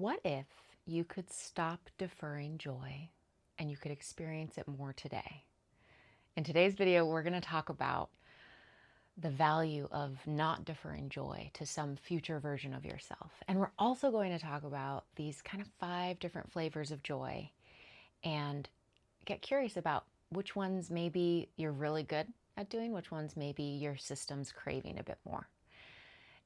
What if you could stop deferring joy and you could experience it more today? In today's video, we're going to talk about the value of not deferring joy to some future version of yourself. And we're also going to talk about these kind of 5 different flavors of joy and get curious about which ones maybe you're really good at doing, which ones maybe your system's craving a bit more.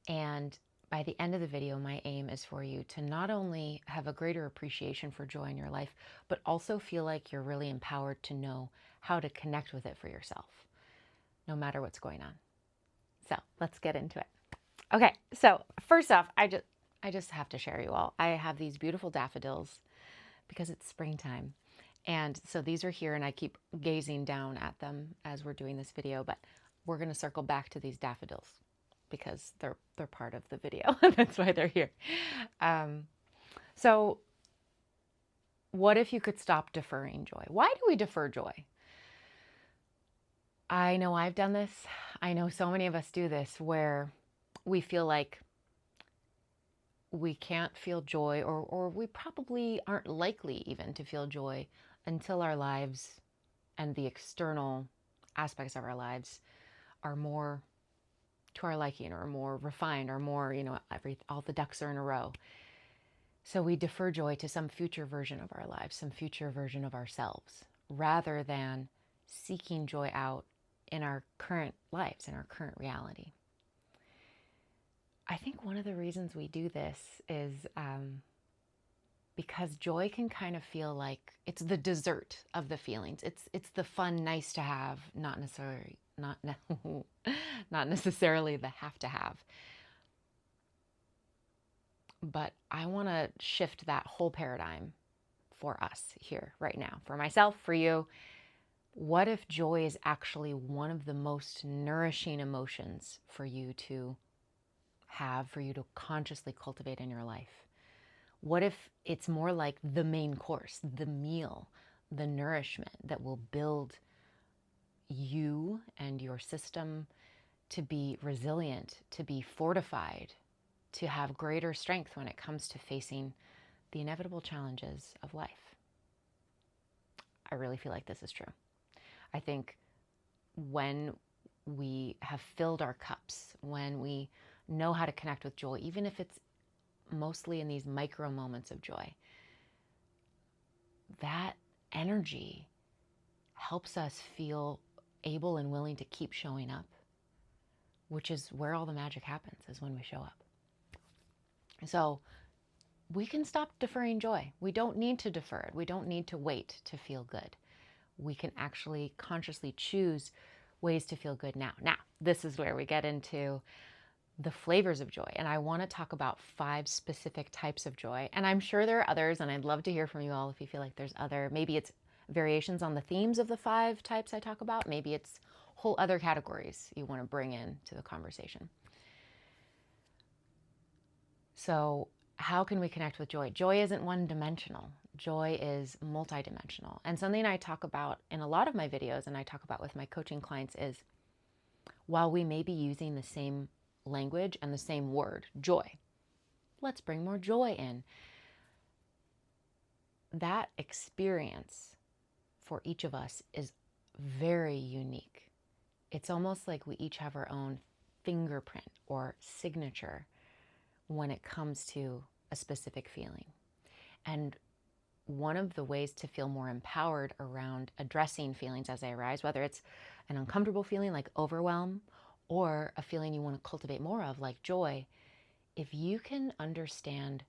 And by the end of the video, my aim is for you to not only have a greater appreciation for joy in your life, but also feel like you're really empowered to know how to connect with it for yourself, no matter what's going on. So let's get into it. Okay, so first off, I just have to share you all. I have these beautiful daffodils because it's springtime. And so these are here and I keep gazing down at them as we're doing this video, but we're going to circle back to these daffodils because they're part of the video. That's why they're here. So what if you could stop deferring joy? Why do we defer joy? I know I've done this. I know so many of us do this where we feel like we can't feel joy or we probably aren't likely even to feel joy until our lives and the external aspects of our lives are more to our liking or more refined or more, all the ducks are in a row. So we defer joy to some future version of our lives, some future version of ourselves, rather than seeking joy out in our current lives, in our current reality. I think one of the reasons we do this is because joy can kind of feel like it's the dessert of the feelings. It's the fun, nice to have, not necessarily the have to have. But I want to shift that whole paradigm for us here right now, for myself, for you. What if joy is actually one of the most nourishing emotions for you to have, for you to consciously cultivate in your life? What if it's more like the main course, the meal, the nourishment that will build you and your system to be resilient, to be fortified, to have greater strength when it comes to facing the inevitable challenges of life? I really feel like this is true. I think when we have filled our cups, when we know how to connect with joy, even if it's mostly in these micro moments of joy, that energy helps us feel able and willing to keep showing up, which is where all the magic happens, is when we show up. So we can stop deferring joy. We don't need to defer it. We don't need to wait to feel good. We can actually consciously choose ways to feel good now. Now, this is where we get into the flavors of joy. And I want to talk about 5 specific types of joy. And I'm sure there are others, and I'd love to hear from you all if you feel like there's other, maybe it's variations on the themes of the 5 types I talk about. Maybe it's whole other categories you want to bring into the conversation. So how can we connect with joy? Joy isn't one-dimensional. Joy is multidimensional. And something I talk about in a lot of my videos and I talk about with my coaching clients is, while we may be using the same language and the same word, joy, let's bring more joy in. That experience for each of us is very unique. It's almost like we each have our own fingerprint or signature when it comes to a specific feeling. And one of the ways to feel more empowered around addressing feelings as they arise, whether it's an uncomfortable feeling like overwhelm or a feeling you want to cultivate more of like joy, if you can understand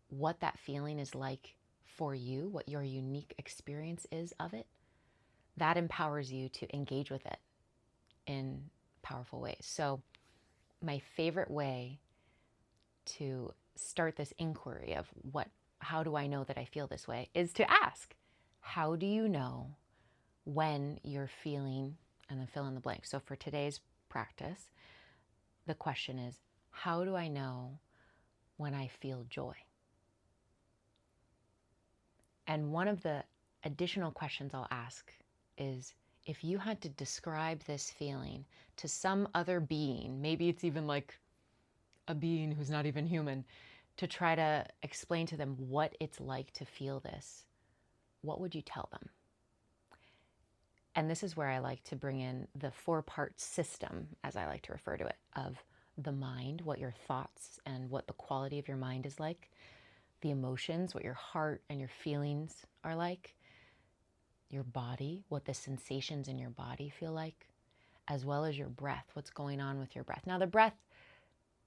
what that feeling is like for you, what your unique experience is of it, that empowers you to engage with it in powerful ways. So my favorite way to start this inquiry of how do I know that I feel this way is to ask, how do you know when you're feeling, and then fill in the blank. So for today's practice, the question is, how do I know when I feel joy? And one of the additional questions I'll ask is, if you had to describe this feeling to some other being, maybe it's even like a being who's not even human, to try to explain to them what it's like to feel this, what would you tell them? And this is where I like to bring in the 4-part system, as I like to refer to it, of the mind, what your thoughts and what the quality of your mind is like, the emotions, what your heart and your feelings are like, your body, what the sensations in your body feel like, as well as your breath, what's going on with your breath. Now, the breath,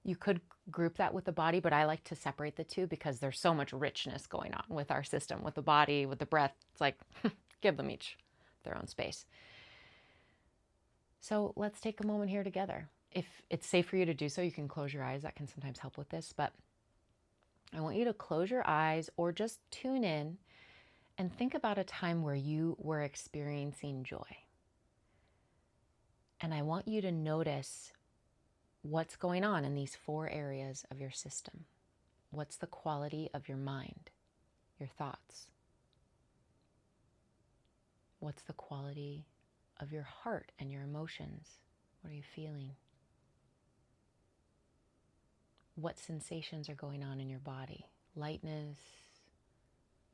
you could group that with the body, but I like to separate the two because there's so much richness going on with our system, with the body, with the breath. It's like, give them each their own space. So let's take a moment here together. If it's safe for you to do so, you can close your eyes. That can sometimes help with this, but I want you to close your eyes or just tune in and think about a time where you were experiencing joy. And I want you to notice what's going on in these 4 areas of your system. What's the quality of your mind, your thoughts? What's the quality of your heart and your emotions? What are you feeling? What sensations are going on in your body? Lightness,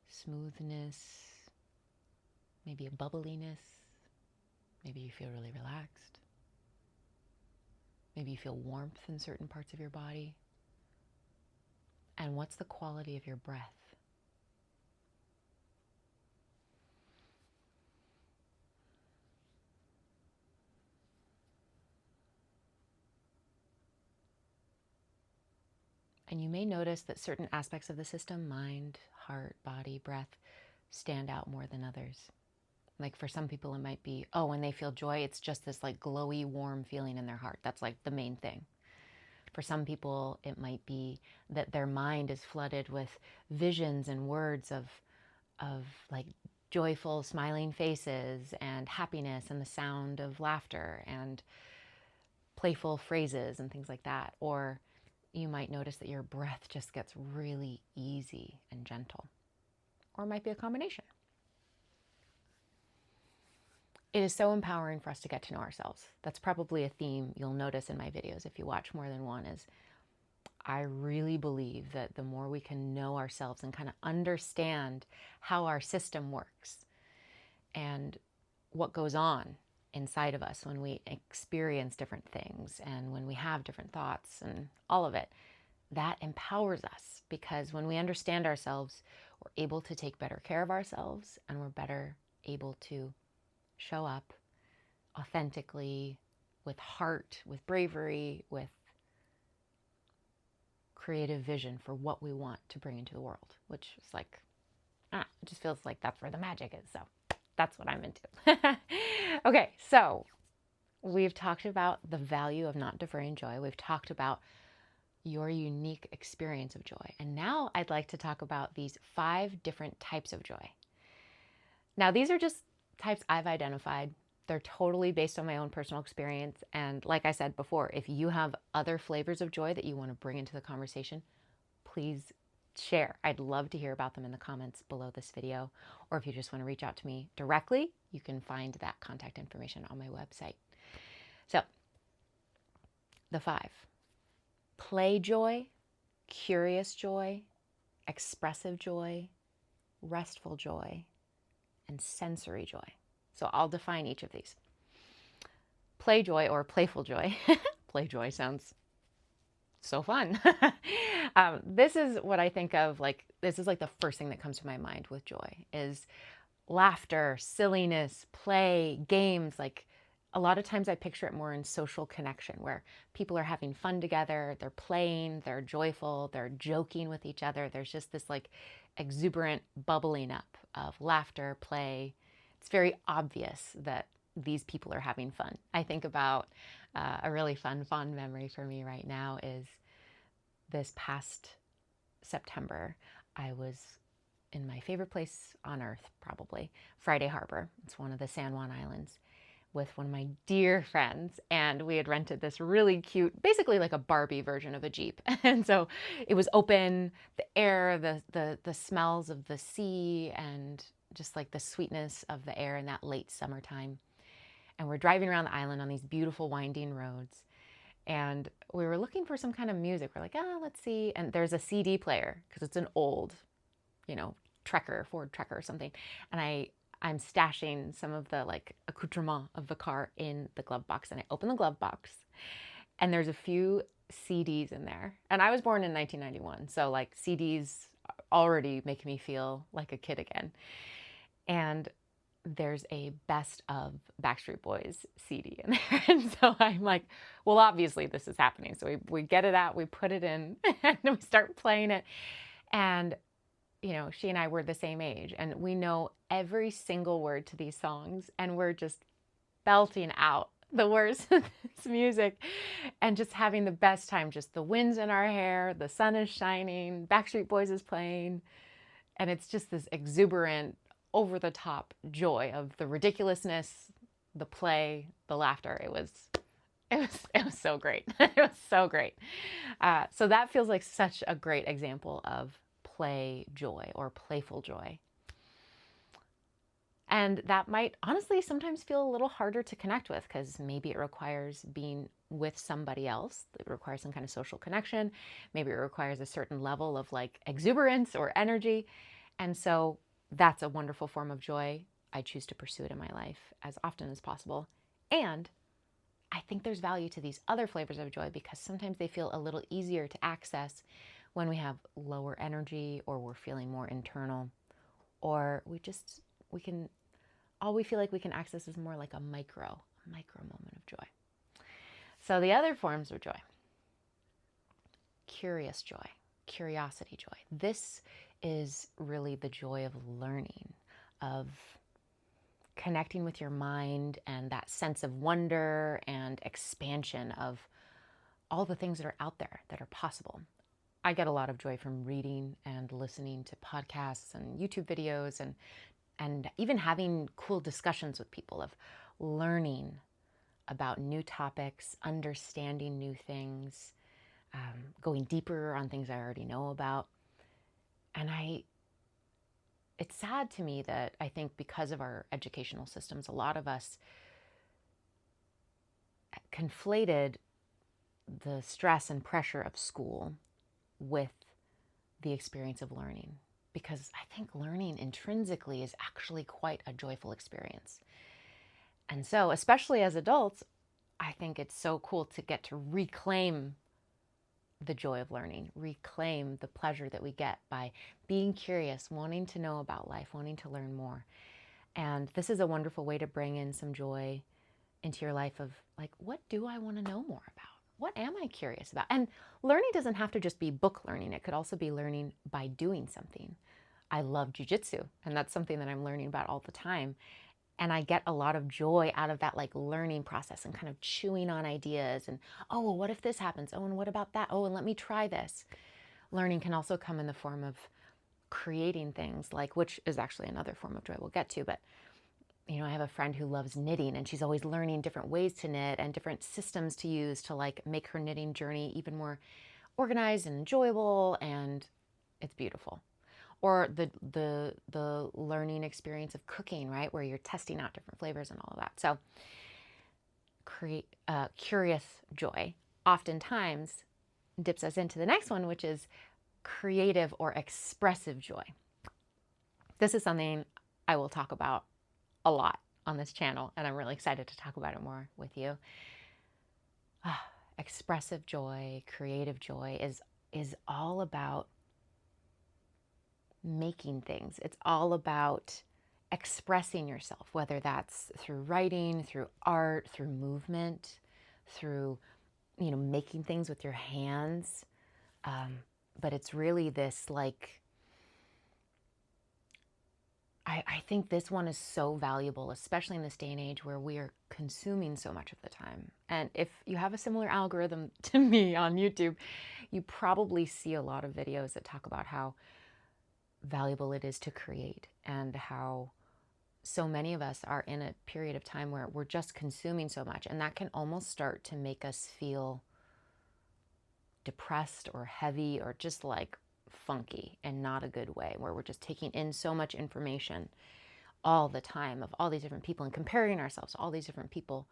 smoothness, maybe a bubbliness. Maybe you feel really relaxed. Maybe you feel warmth in certain parts of your body. And what's the quality of your breath? And you may notice that certain aspects of the system, mind, heart, body, breath, stand out more than others. Like for some people, it might be, oh, when they feel joy, it's just this like glowy, warm feeling in their heart. That's like the main thing. For some people, it might be that their mind is flooded with visions and words of like joyful, smiling faces and happiness and the sound of laughter and playful phrases and things like that. Or you might notice that your breath just gets really easy and gentle. Or it might be a combination. It is so empowering for us to get to know ourselves. That's probably a theme you'll notice in my videos if you watch more than one, is I really believe that the more we can know ourselves and kind of understand how our system works and what goes on inside of us when we experience different things and when we have different thoughts and all of it, that empowers us, because when we understand ourselves, we're able to take better care of ourselves and we're better able to show up authentically, with heart, with bravery, with creative vision for what we want to bring into the world, which is like, it just feels like that's where the magic is. So that's what I'm into. Okay, so we've talked about the value of not deferring joy. We've talked about your unique experience of joy. And now I'd like to talk about these 5 different types of joy. Now, these are just types I've identified. They're totally based on my own personal experience. And like I said before, if you have other flavors of joy that you want to bring into the conversation, please share. I'd love to hear about them in the comments below this video. Or if you just want to reach out to me directly, you can find that contact information on my website. So, the 5. Play joy, curious joy, expressive joy, restful joy, and sensory joy. So I'll define each of these. Play joy or playful joy. Play joy sounds so fun. This is what I think of, like, this is like the first thing that comes to my mind with joy is laughter, silliness, play, games. Like a lot of times I picture it more in social connection where people are having fun together, they're playing, they're joyful, they're joking with each other. There's just this like exuberant bubbling up of laughter, play. It's very obvious that these people are having fun. I think about a really fond memory for me right now is this past September. I was in my favorite place on earth, probably, Friday Harbor. It's one of the San Juan Islands, with one of my dear friends, and we had rented this really cute, basically like a Barbie version of a Jeep. And so it was open, the air, the smells of the sea, and just like the sweetness of the air in that late summertime. And we're driving around the island on these beautiful winding roads. And we were looking for some kind of music. We're like, let's see. And there's a CD player because it's an old, Trekker, Ford Trekker or something. And I'm stashing some of the like accoutrement of the car in the glove box. And I open the glove box and there's a few CDs in there. And I was born in 1991. So like CDs already make me feel like a kid again. And there's a best of Backstreet Boys CD in there. And so I'm like, well, obviously this is happening. So we get it out, we put it in, and we start playing it. And, she and I were the same age, and we know every single word to these songs, and we're just belting out the words of this music and just having the best time. Just the wind's in our hair, the sun is shining, Backstreet Boys is playing, and it's just this exuberant, over the top joy of the ridiculousness, the play, the laughter. It was so great. It was so great. So that feels like such a great example of play joy or playful joy. And that might honestly sometimes feel a little harder to connect with because maybe it requires being with somebody else. It requires some kind of social connection. Maybe it requires a certain level of like exuberance or energy. And so that's a wonderful form of joy. I choose to pursue it in my life as often as possible. And I think there's value to these other flavors of joy because sometimes they feel a little easier to access when we have lower energy or we're feeling more internal, or all we feel like we can access is more like a micro moment of joy. So the other forms of joy: curious joy, curiosity joy. This is really the joy of learning, of connecting with your mind and that sense of wonder and expansion of all the things that are out there that are possible. I get a lot of joy from reading and listening to podcasts and YouTube videos and even having cool discussions with people, of learning about new topics, understanding new things, going deeper on things I already know about. And it's sad to me that I think because of our educational systems, a lot of us conflated the stress and pressure of school with the experience of learning. Because I think learning intrinsically is actually quite a joyful experience. And so, especially as adults, I think it's so cool to get to reclaim the joy of learning, reclaim the pleasure that we get by being curious, wanting to know about life, wanting to learn more. And this is a wonderful way to bring in some joy into your life of like, what do I want to know more about? What am I curious about? And learning doesn't have to just be book learning. It could also be learning by doing something. I love jujitsu, and that's something that I'm learning about all the time. And I get a lot of joy out of that like learning process and kind of chewing on ideas and, oh, well, what if this happens? Oh, and what about that? Oh, and let me try this. Learning can also come in the form of creating things, like, which is actually another form of joy we'll get to. But, I have a friend who loves knitting, and she's always learning different ways to knit and different systems to use to like make her knitting journey even more organized and enjoyable. And it's beautiful. Or the learning experience of cooking, right? Where you're testing out different flavors and all of that. So curious joy oftentimes dips us into the next one, which is creative or expressive joy. This is something I will talk about a lot on this channel, and I'm really excited to talk about it more with you. Expressive joy, creative joy is all about making things. It's all about expressing yourself, whether that's through writing, through art, through movement, through, making things with your hands. But it's really this like, I think this one is so valuable, especially in this day and age where we are consuming so much of the time. And if you have a similar algorithm to me on YouTube, you probably see a lot of videos that talk about how valuable it is to create, and how so many of us are in a period of time where we're just consuming so much, and that can almost start to make us feel depressed or heavy or just like funky in not a good way, where we're just taking in so much information all the time of all these different people and comparing ourselves to all these different people.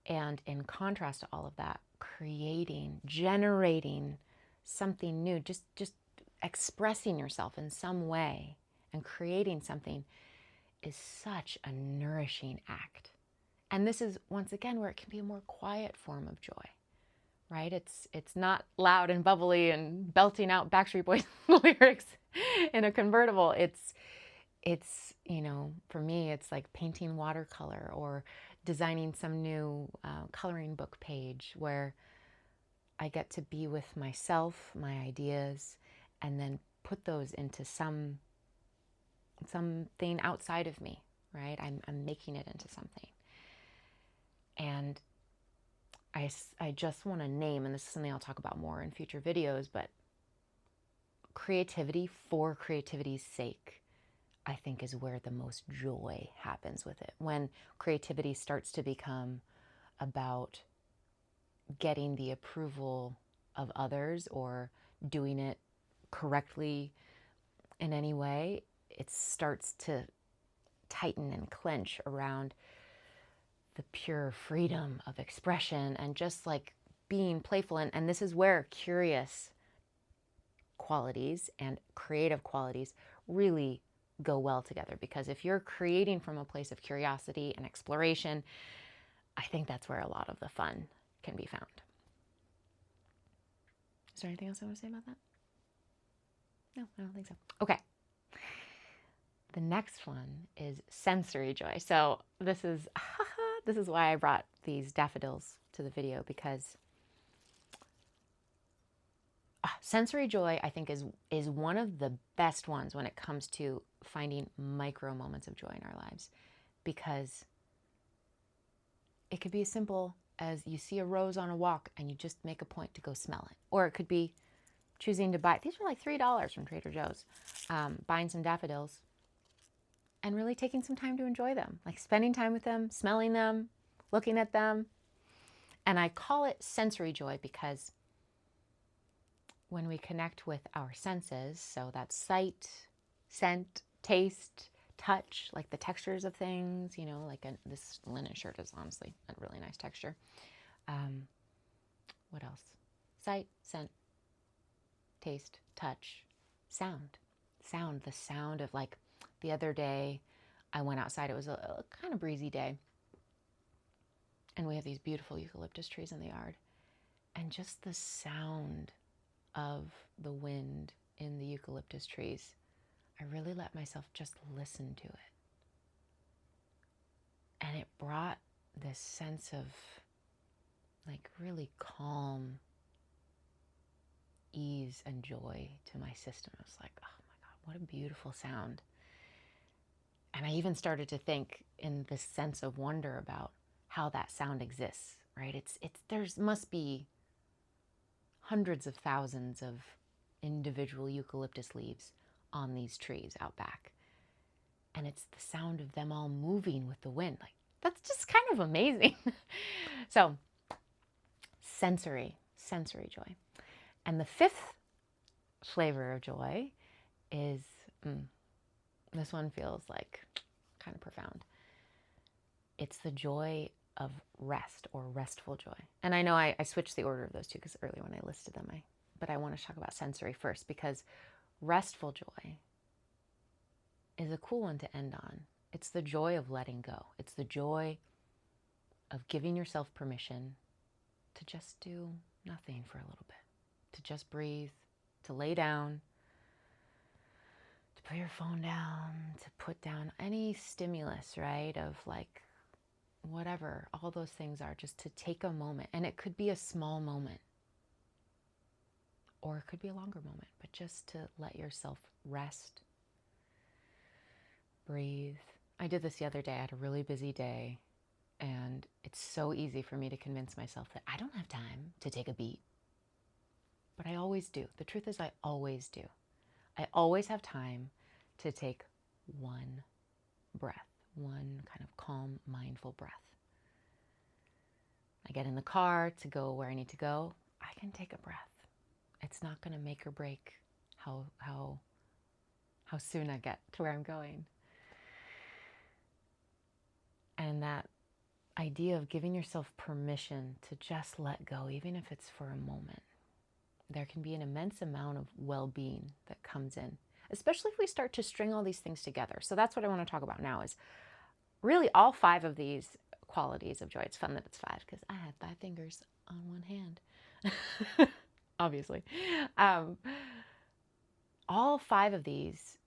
And in contrast to all of that, creating, generating something new, just expressing yourself in some way and creating something is such a nourishing act. And this is, once again, where it can be a more quiet form of joy, right? It's not loud and bubbly and belting out Backstreet Boys lyrics in a convertible. It's, you know, for me, it's like painting watercolor or designing some new coloring book page where I get to be with myself, my ideas, and then put those into something outside of me, right? I'm making it into something. And I just want to name, and this is something I'll talk about more in future videos, but creativity for creativity's sake, I think, is where the most joy happens with it. When creativity starts to become about getting the approval of others or doing it correctly in any way, it starts to tighten and clench around the pure freedom of expression and just like being playful. And this is where curious qualities and creative qualities really go well together, because if you're creating from a place of curiosity and exploration, I think that's where a lot of the fun can be found. Is there anything else I want to say about that? No, I don't think so. Okay. The next one is sensory joy. So this is why I brought these daffodils to the video, because sensory joy, I think, is one of the best ones when it comes to finding micro moments of joy in our lives, because it could be as simple as you see a rose on a walk and you just make a point to go smell it. Or it could be choosing to buy, these are like $3 from Trader Joe's, buying some daffodils and really taking some time to enjoy them, like spending time with them, smelling them, looking at them. And I call it sensory joy because when we connect with our senses, so that's sight, scent, taste, touch, like the textures of things, you know, like this linen shirt is honestly a really nice texture. What else? Sight, scent, taste, touch, sound. Sound, the sound of, like, the other day I went outside. It was a kind of breezy day. And we have these beautiful eucalyptus trees in the yard. And just the sound of the wind in the eucalyptus trees, I really let myself just listen to it. And it brought this sense of, like, really calm ease and joy to my system. I was like, oh my God, what a beautiful sound. And I even started to think in this sense of wonder about how that sound exists, right? There must be hundreds of thousands of individual eucalyptus leaves on these trees out back. And it's the sound of them all moving with the wind. Like, that's just kind of amazing. So, sensory joy. And the fifth flavor of joy is, this one feels like kind of profound. It's the joy of rest, or restful joy. And I know I switched the order of those two because earlier when I listed them, but I want to talk about sensory first, because restful joy is a cool one to end on. It's the joy of letting go. It's the joy of giving yourself permission to just do nothing for a little bit, to just breathe, to lay down, to put your phone down, to put down any stimulus, right? Of like whatever all those things are, just to take a moment. And it could be a small moment, or it could be a longer moment, but just to let yourself rest, breathe. I did this the other day. I had a really busy day, and it's so easy for me to convince myself that I don't have time to take a beat. But I always do. The truth is, I always do. I always have time to take one breath, one kind of calm, mindful breath. I get in the car to go where I need to go. I can take a breath. It's not going to make or break how soon I get to where I'm going. And that idea of giving yourself permission to just let go, even if it's for a moment. There can be an immense amount of well-being that comes in, especially if we start to string all these things together. So that's what I want to talk about now, is really all 5 of these qualities of joy. It's fun that it's 5 because I have 5 fingers on one hand, obviously. All 5 of these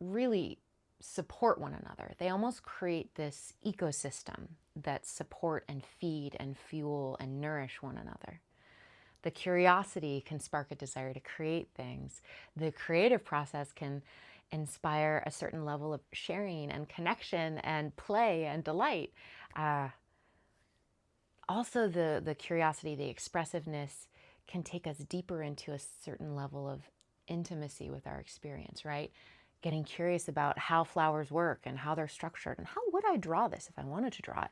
really support one another. They almost create this ecosystem that support and feed and fuel and nourish one another. The curiosity can spark a desire to create things. The creative process can inspire a certain level of sharing and connection and play and delight. Also, the curiosity, the expressiveness can take us deeper into a certain level of intimacy with our experience, right? Getting curious about how flowers work and how they're structured and how would I draw this if I wanted to draw it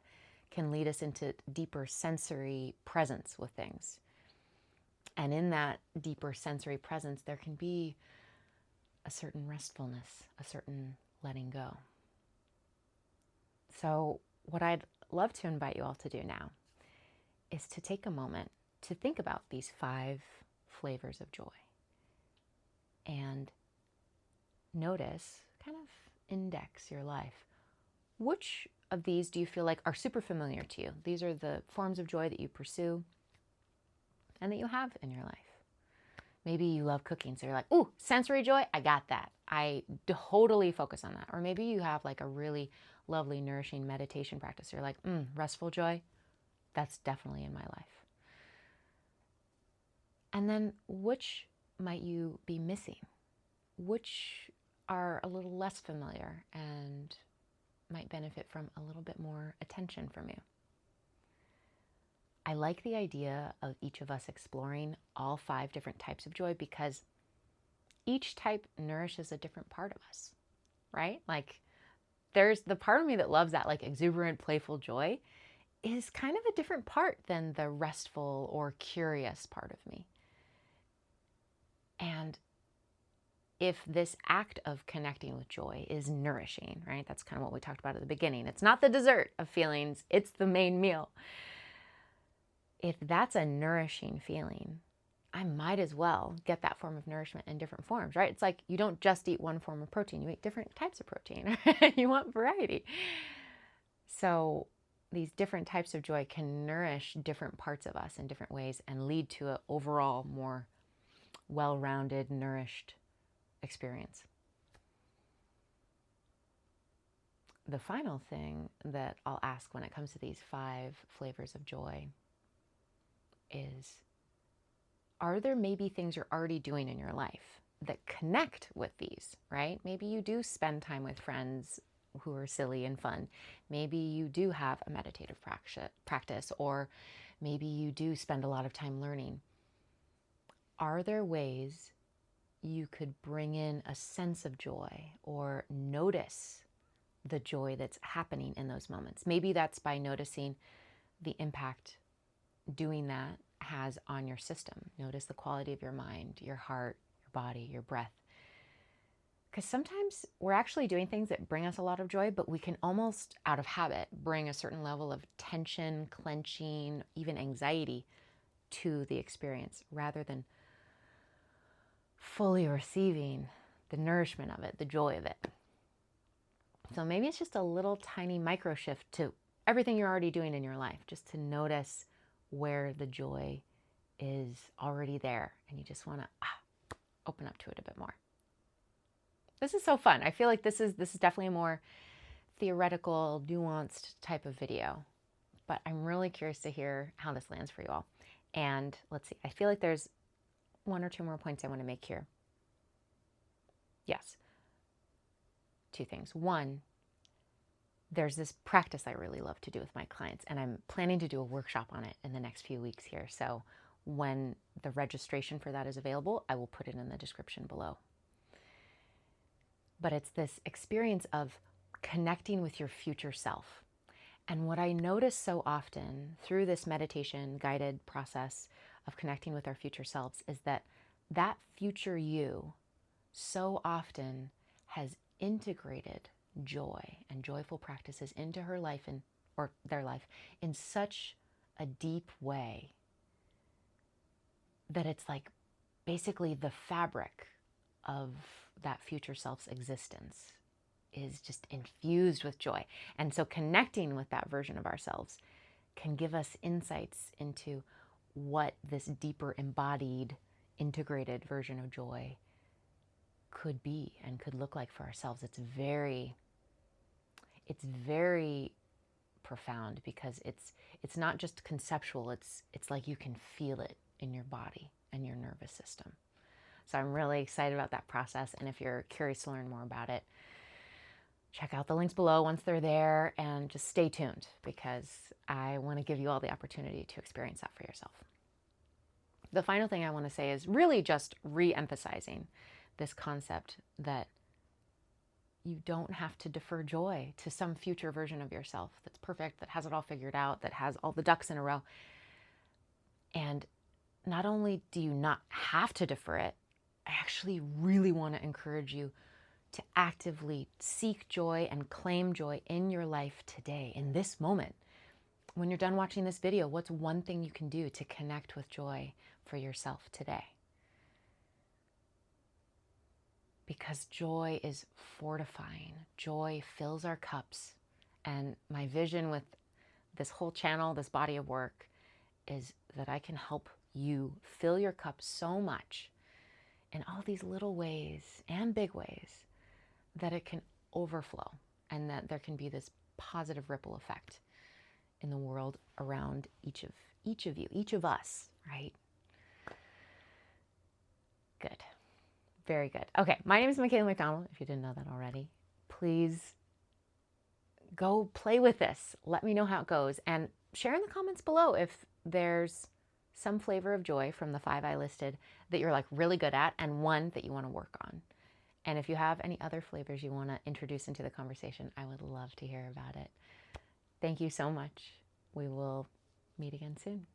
can lead us into deeper sensory presence with things. And in that deeper sensory presence, there can be a certain restfulness, a certain letting go. So what I'd love to invite you all to do now is to take a moment to think about these 5 flavors of joy and notice, kind of index your life. Which of these do you feel like are super familiar to you? These are the forms of joy that you pursue and that you have in your life. Maybe you love cooking, so you're like, ooh, sensory joy, I got that. I totally focus on that. Or maybe you have like a really lovely, nourishing meditation practice. You're like, restful joy, that's definitely in my life. And then which might you be missing? Which are a little less familiar and might benefit from a little bit more attention from you? I like the idea of each of us exploring all 5 different types of joy because each type nourishes a different part of us, right? Like there's the part of me that loves that like exuberant, playful joy is kind of a different part than the restful or curious part of me. And if this act of connecting with joy is nourishing, right? That's kind of what we talked about at the beginning. It's not the dessert of feelings, it's the main meal. If that's a nourishing feeling, I might as well get that form of nourishment in different forms, right? It's like you don't just eat one form of protein, you eat different types of protein. You want variety. So these different types of joy can nourish different parts of us in different ways and lead to an overall more well-rounded, nourished experience. The final thing that I'll ask when it comes to these 5 flavors of joy is, are there maybe things you're already doing in your life that connect with these, right? Maybe you do spend time with friends who are silly and fun. Maybe you do have a meditative practice, or maybe you do spend a lot of time learning. Are there ways you could bring in a sense of joy or notice the joy that's happening in those moments? Maybe that's by noticing the impact doing that has on your system. Notice the quality of your mind, your heart, your body, your breath. Because sometimes we're actually doing things that bring us a lot of joy, but we can almost, out of habit, bring a certain level of tension, clenching, even anxiety to the experience rather than fully receiving the nourishment of it, the joy of it. So maybe it's just a little tiny micro shift to everything you're already doing in your life, just to notice where the joy is already there and you just want to open up to it a bit more. This is so fun. I feel like this is definitely a more theoretical, nuanced type of video, but I'm really curious to hear how this lands for you all. And let's see, I feel like there's 1 or 2 more points I want to make here. Yes, 2 things. 1, there's this practice I really love to do with my clients, and I'm planning to do a workshop on it in the next few weeks here. So when the registration for that is available, I will put it in the description below. But it's this experience of connecting with your future self. And what I notice so often through this meditation guided process of connecting with our future selves is that that future you so often has integrated joy and joyful practices into her life in or their life in such a deep way that it's like basically the fabric of that future self's existence is just infused with joy. And so connecting with that version of ourselves can give us insights into what this deeper embodied, integrated version of joy could be and could look like for ourselves. It's very profound because it's not just conceptual, it's like you can feel it in your body and your nervous system. So I'm really excited about that process, and if you're curious to learn more about it, check out the links below once they're there, and just stay tuned because I want to give you all the opportunity to experience that for yourself. The final thing I want to say is really just re-emphasizing this concept that you don't have to defer joy to some future version of yourself that's perfect, that has it all figured out, that has all the ducks in a row. And not only do you not have to defer it, I actually really want to encourage you to actively seek joy and claim joy in your life today, in this moment. When you're done watching this video, what's one thing you can do to connect with joy for yourself today? Because joy is fortifying. Joy fills our cups. And my vision with this whole channel, this body of work, is that I can help you fill your cup so much in all these little ways and big ways that it can overflow, and that there can be this positive ripple effect in the world around each of you, each of us, right? Good. Very good. Okay, my name is Makayla McDonald, if you didn't know that already. Please go play with this. Let me know how it goes, and share in the comments below if there's some flavor of joy from the 5 I listed that you're like really good at, and one that you want to work on. And if you have any other flavors you want to introduce into the conversation, I would love to hear about it. Thank you so much. We will meet again soon.